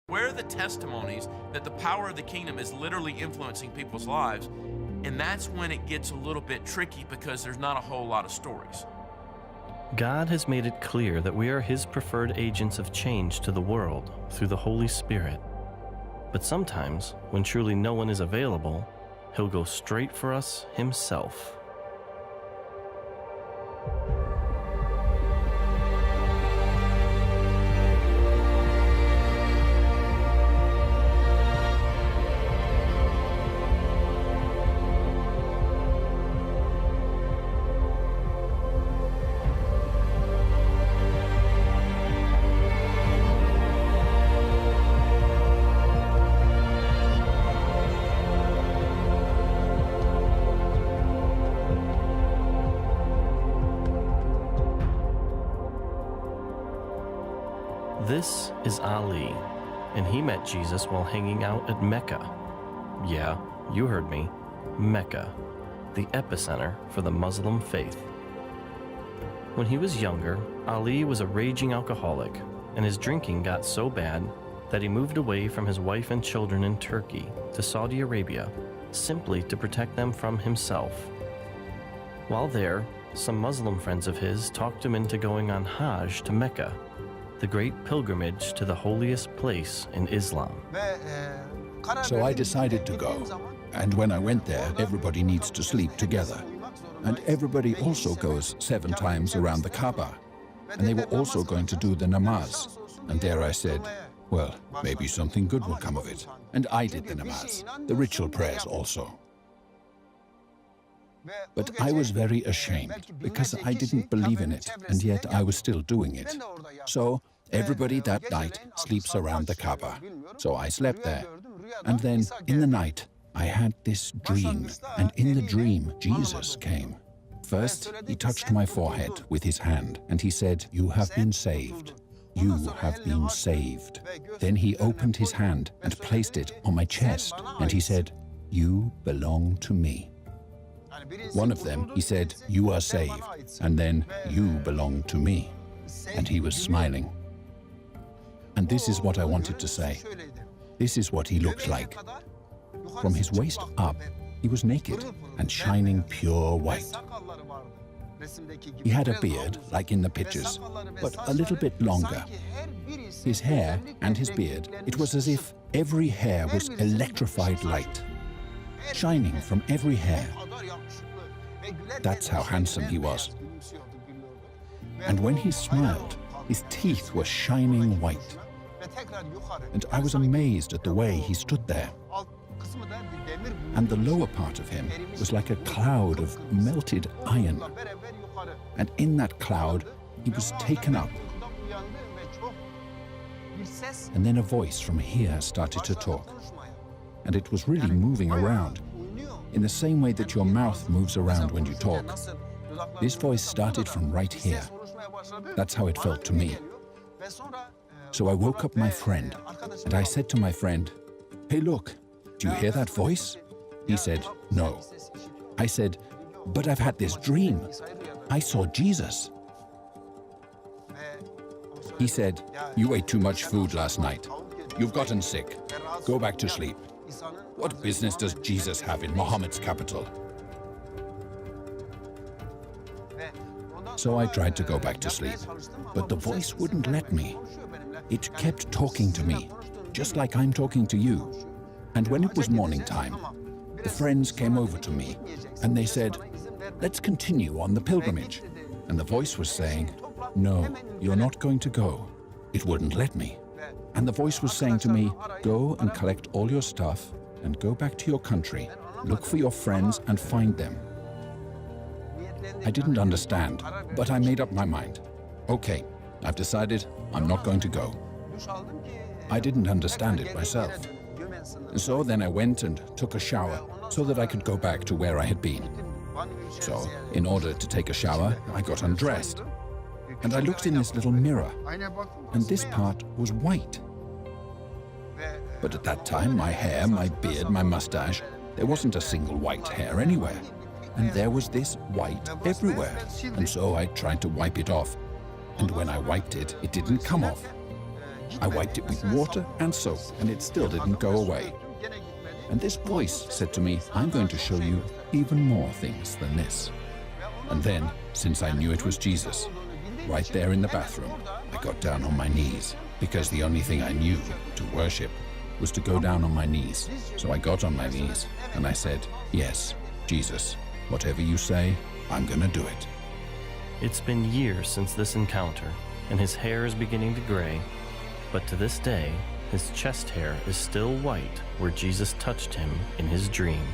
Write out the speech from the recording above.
Where are the testimonies that the power of the kingdom is literally influencing people's lives? And that's when it gets a little bit tricky because there's not a whole lot of stories. God has made it clear that we are His preferred agents of change to the world through the Holy Spirit. But sometimes, when truly no one is available, He'll go straight for us Himself. This is Ali, and he met Jesus while hanging out at Mecca. Yeah, you heard me, Mecca, the epicenter for the Muslim faith. When he was younger, Ali was a raging alcoholic, and his drinking got so bad that he moved away from his wife and children in Turkey to Saudi Arabia, simply to protect them from himself. While there, some Muslim friends of his talked him into going on Hajj to Mecca, the great pilgrimage to the holiest place in Islam. So I decided to go. And when I went there, everybody needs to sleep together. And everybody also goes 7 times around the Kaaba. And they were also going to do the namaz. And there I said, well, maybe something good will come of it. And I did the namaz, the ritual prayers also. But I was very ashamed because I didn't believe in it, and yet I was still doing it. So everybody that night sleeps around the Kaaba. So I slept there. And then in the night, I had this dream, and in the dream, Jesus came. First, he touched my forehead with his hand, and he said, "You have been saved. You have been saved." Then he opened his hand and placed it on my chest, and he said, "You belong to me." One of them, he said, "You are saved," and then, "You belong to me." And he was smiling. And this is what I wanted to say. This is what he looked like. From his waist up, he was naked and shining pure white. He had a beard, like in the pictures, but a little bit longer. His hair and his beard, it was as if every hair was electrified light, shining from every hair. That's how handsome he was. And when he smiled, his teeth were shining white. And I was amazed at the way he stood there. And the lower part of him was like a cloud of melted iron. And in that cloud, he was taken up. And then a voice from here started to talk. And it was really moving around, in the same way that your mouth moves around when you talk. This voice started from right here. That's how it felt to me. So I woke up my friend, and I said to my friend, "Hey, look, do you hear that voice?" He said, "No." I said, "But I've had this dream. I saw Jesus." He said, "You ate too much food last night. You've gotten sick. Go back to sleep. What business does Jesus have in Muhammad's capital?" So I tried to go back to sleep, but the voice wouldn't let me. It kept talking to me, just like I'm talking to you. And when it was morning time, the friends came over to me, and they said, "Let's continue on the pilgrimage." And the voice was saying, "No, you're not going to go." It wouldn't let me. And the voice was saying to me, "Go and collect all your stuff and go back to your country. Look for your friends and find them." I didn't understand, but I made up my mind. Okay, I've decided I'm not going to go. I didn't understand it myself. So then I went and took a shower so that I could go back to where I had been. So, in order to take a shower, I got undressed. And I looked in this little mirror, and this part was white. But at that time, my hair, my beard, my mustache, there wasn't a single white hair anywhere. And there was this white everywhere. And so I tried to wipe it off. And when I wiped it, it didn't come off. I wiped it with water and soap, and it still didn't go away. And this voice said to me, I'm going to show you even more things than this. And then, since I knew it was Jesus, right there in the bathroom, I got down on my knees, because the only thing I knew to worship was to go down on my knees. So I got on my knees, and I said, yes, Jesus, whatever you say, I'm gonna do it. It's been years since this encounter, and his hair is beginning to gray, but to this day, his chest hair is still white where Jesus touched him in his dream.